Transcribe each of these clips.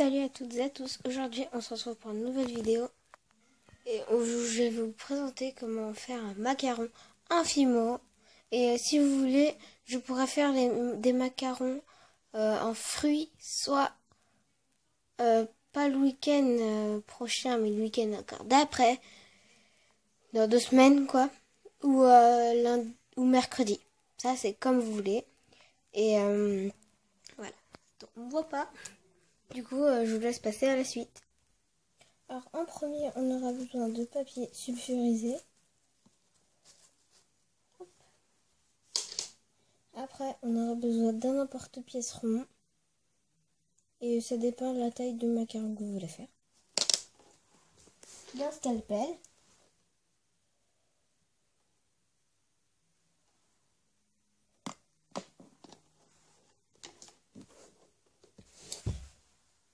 Salut à toutes et à tous, aujourd'hui on se retrouve pour une nouvelle vidéo et je vais vous présenter comment faire un macaron infimo et si vous voulez je pourrais faire des macarons en fruits, soit pas le week-end prochain mais le week-end encore d'après, dans 2 semaines quoi, ou lundi ou mercredi, ça c'est comme vous voulez et voilà, donc on ne voit pas. Du coup, je vous laisse passer à la suite. Alors, en premier, on aura besoin de papier sulfurisé. Après, on aura besoin d'un emporte-pièce rond. Et ça dépend de la taille du macaron que vous voulez faire. D'un scalpel.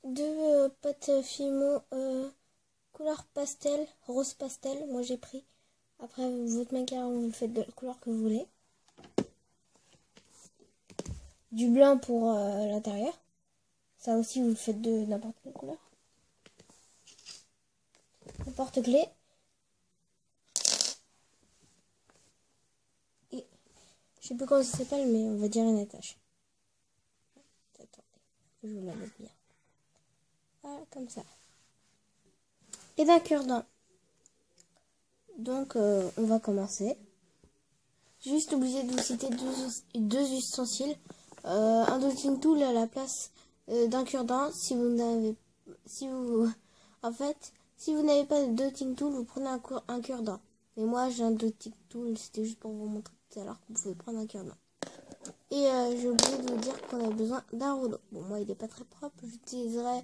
Deux pâtes Fimo couleur pastel, rose pastel. Moi, j'ai pris. Après, votre macaron, vous le faites de la couleur que vous voulez. Du blanc pour l'intérieur. Ça aussi, vous le faites de n'importe quelle couleur. Un porte-clés. Et je sais plus comment ça s'appelle, mais on va dire une attache. Attendez, je vous la mets bien. Voilà, comme ça. Et d'un cure-dent. Donc, on va commencer. Juste obligé de vous citer deux ustensiles. Un dotting tool à la place d'un cure-dent. Si vous n'avez pas de dotting tool, vous prenez un cure-dent. Mais moi, j'ai un dotting tool. C'était juste pour vous montrer tout à l'heure que vous pouvez prendre un cure-dent. Et j'ai oublié de vous dire qu'on a besoin d'un rouleau. Bon, moi, il n'est pas très propre. J'utiliserai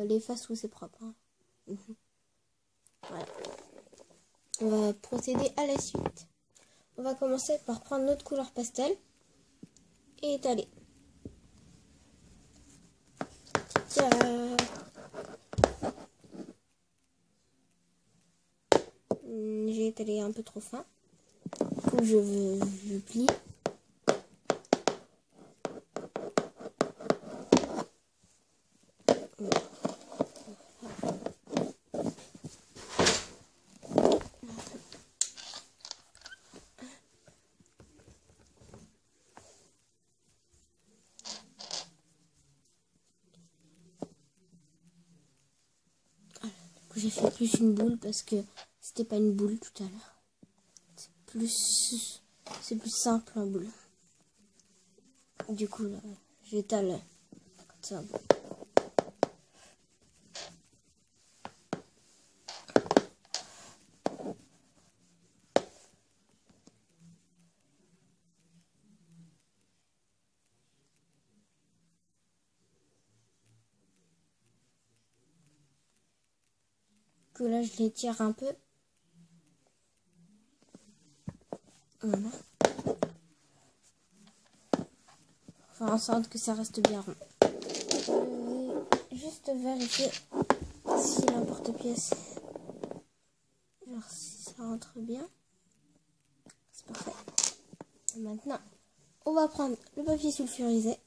les faces où c'est propre. Hein. Voilà. On va procéder à la suite. On va commencer par prendre notre couleur pastel et étaler. J'ai étalé un peu trop fin. Je plie. J'ai fait plus une boule parce que c'était pas une boule tout à l'heure. C'est plus simple en boule. Du coup là, j'étale comme ça. Que là je l'étire un peu. Voilà. Faire en sorte que ça reste bien rond. Je vais juste vérifier si l'emporte-pièce, genre si ça rentre bien. C'est parfait. Et maintenant, on va prendre le papier sulfurisé.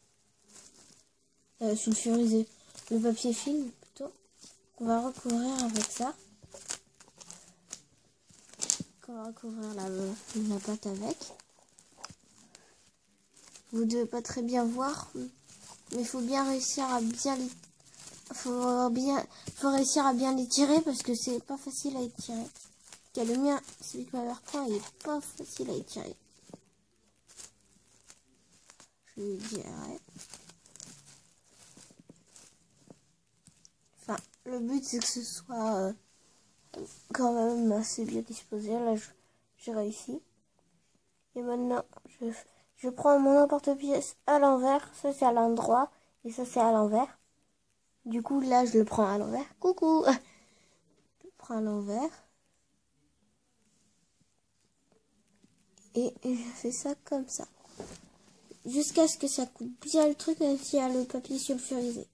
Le papier film plutôt. On va recouvrir avec ça. On va recouvrir la pâte avec. Vous devez pas très bien voir, mais il faut bien réussir à faut réussir à bien l'étirer parce que c'est pas facile à étirer. Le mien, celui que ma mère prend, il est pas facile à étirer. Je lui dirais. Enfin, le but c'est que ce soit quand même assez bien disposé. Là, j'ai réussi. Et maintenant, je prends mon emporte-pièce à l'envers. Ça, c'est à l'endroit. Et ça, c'est à l'envers. Du coup, là, je le prends à l'envers. Coucou! Je le prends à l'envers. Et je fais ça comme ça. Jusqu'à ce que ça coupe bien le truc, même s'il y a le papier sulfurisé.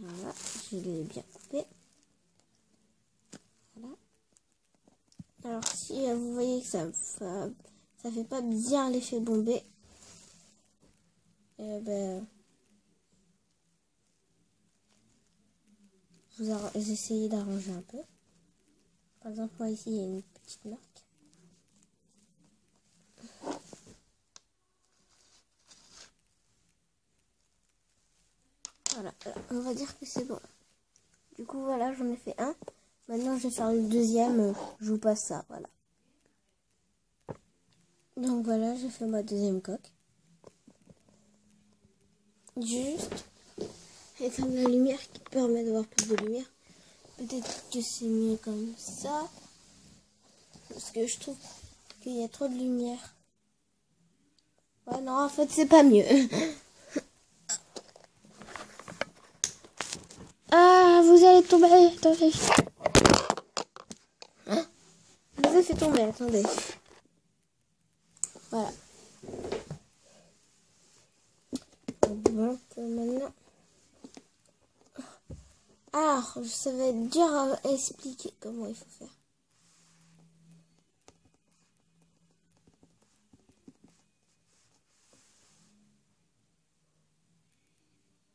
Voilà, je l'ai bien coupé. Voilà. Alors si vous voyez que ça fait pas bien l'effet bombé, vous essayez d'arranger un peu. Par exemple, moi ici, il y a une petite marque. Voilà, on va dire que c'est bon. Du coup, voilà, j'en ai fait un. Maintenant, je vais faire le deuxième. Je vous passe ça, voilà. Donc voilà, j'ai fait ma deuxième coque. Juste éteindre la lumière qui permet d'avoir plus de lumière. Peut-être que c'est mieux comme ça. Parce que je trouve qu'il y a trop de lumière. Ouais, non, en fait, c'est pas mieux. Ah, vous allez tomber. Attendez. Hein? Je vous ai fait tomber, attendez. Voilà. Donc, maintenant. Ah, ça va être dur à expliquer comment il faut faire.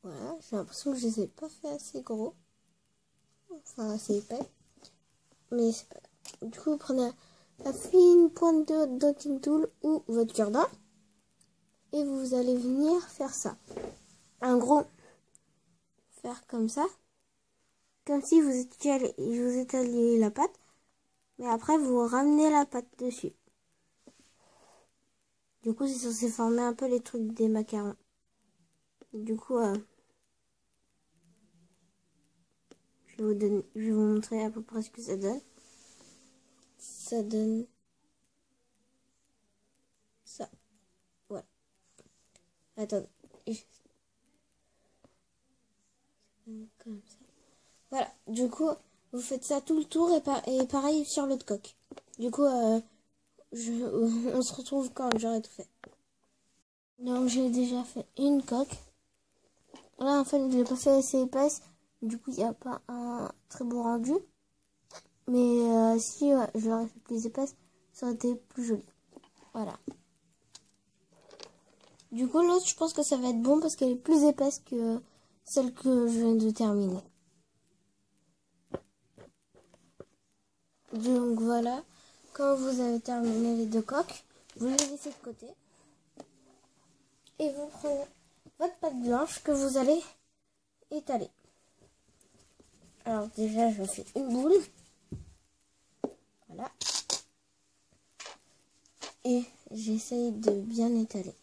Voilà, j'ai l'impression que je les ai pas fait assez gros. Enfin, assez épais. Mais c'est pas... Du coup, vous prenez la fine pointe de dotting tool ou votre cure-dent. Et vous allez venir faire ça. En gros, faire comme ça. Comme si vous étaliez la pâte. Mais après, vous ramenez la pâte dessus. Du coup, c'est censé former un peu les trucs des macarons. Du coup, je vais vous montrer à peu près ce que ça donne. Ça donne ça. Voilà. Attendez. Comme ça. Voilà. Du coup, vous faites ça tout le tour et pareil sur l'autre coque. Du coup, on se retrouve quand j'aurai tout fait. Donc, j'ai déjà fait une coque. Là, en fait, je l'ai pas fait assez épaisse. Du coup, il n'y a pas un très beau rendu. Mais si je l'aurais fait plus épaisse, ça aurait été plus joli. Voilà. Du coup, l'autre, je pense que ça va être bon parce qu'elle est plus épaisse que celle que je viens de terminer. Donc voilà, quand vous avez terminé les deux coques, vous les laissez de côté. Et vous prenez votre pâte blanche que vous allez étaler. Alors déjà, je fais une boule. Voilà. Et j'essaye de bien étaler.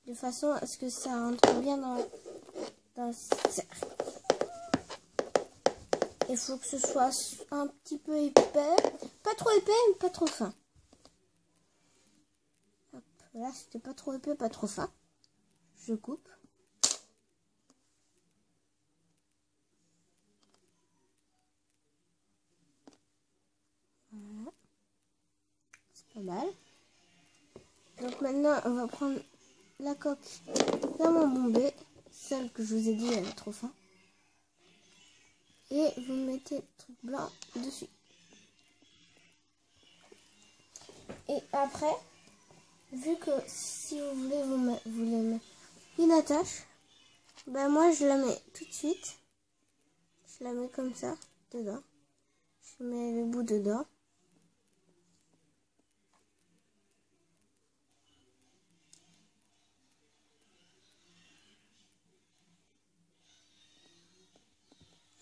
De façon à ce que ça rentre bien dans le cercle. Il faut que ce soit un petit peu épais. Pas trop épais, mais pas trop fin. Hop, là, c'était pas trop épais, pas trop fin. Je coupe. Voilà. C'est pas mal. Donc maintenant, on va prendre la coque d'un bombé. Celle que je vous ai dit, elle est trop fin. Et vous mettez le truc blanc dessus. Et après, vu que si vous voulez vous les mettre une attache, ben moi je la mets tout de suite. Je la mets comme ça, dedans. Je mets le bout dedans.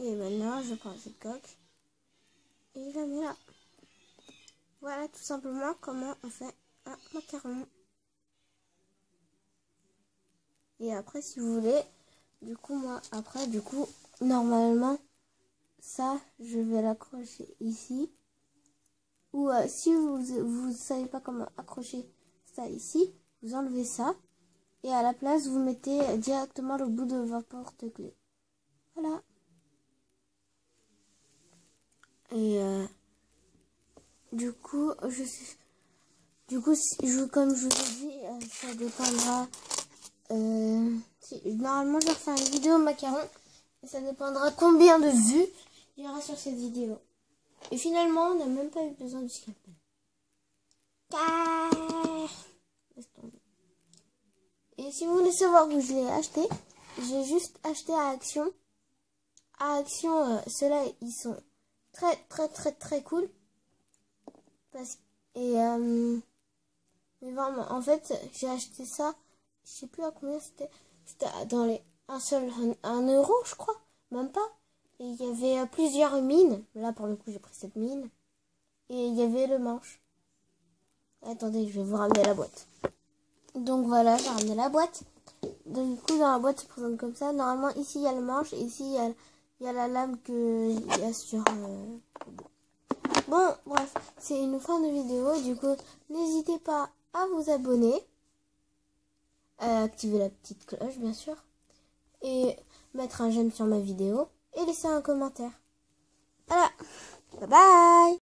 Et maintenant, je prends cette coque et je la mets là. Voilà tout simplement comment on fait un macaron. Et après, si vous voulez, du coup, normalement, ça, je vais l'accrocher ici. Ou si vous savez pas comment accrocher ça ici, vous enlevez ça. Et à la place, vous mettez directement le bout de votre porte-clés. Voilà. Et du coup, comme je vous ai dit, ça dépendra. Normalement, je vais refaire une vidéo macaron. Et ça dépendra combien de vues il y aura sur cette vidéo. Et finalement, on n'a même pas eu besoin du scalpel. Laisse tomber. Et si vous voulez savoir où je l'ai acheté, j'ai juste acheté à Action. À Action, ceux-là, ils sont très cool. Mais vraiment, en fait, j'ai acheté ça, je sais plus à combien c'était. C'était dans les 1 euro, je crois, même pas. Et il y avait plusieurs mines. Là, pour le coup, j'ai pris cette mine. Et il y avait le manche. Attendez, je vais vous ramener la boîte. Donc voilà, j'ai ramené la boîte. Donc du coup, dans la boîte, se présente comme ça. Normalement, ici, il y a le manche. Et ici, il y a la lame qu'il y a sur... Bon, bref, c'est une fin de vidéo. Du coup, n'hésitez pas à vous abonner. À activer la petite cloche, bien sûr. Et mettre un j'aime sur ma vidéo. Et laisser un commentaire. Voilà. Bye bye.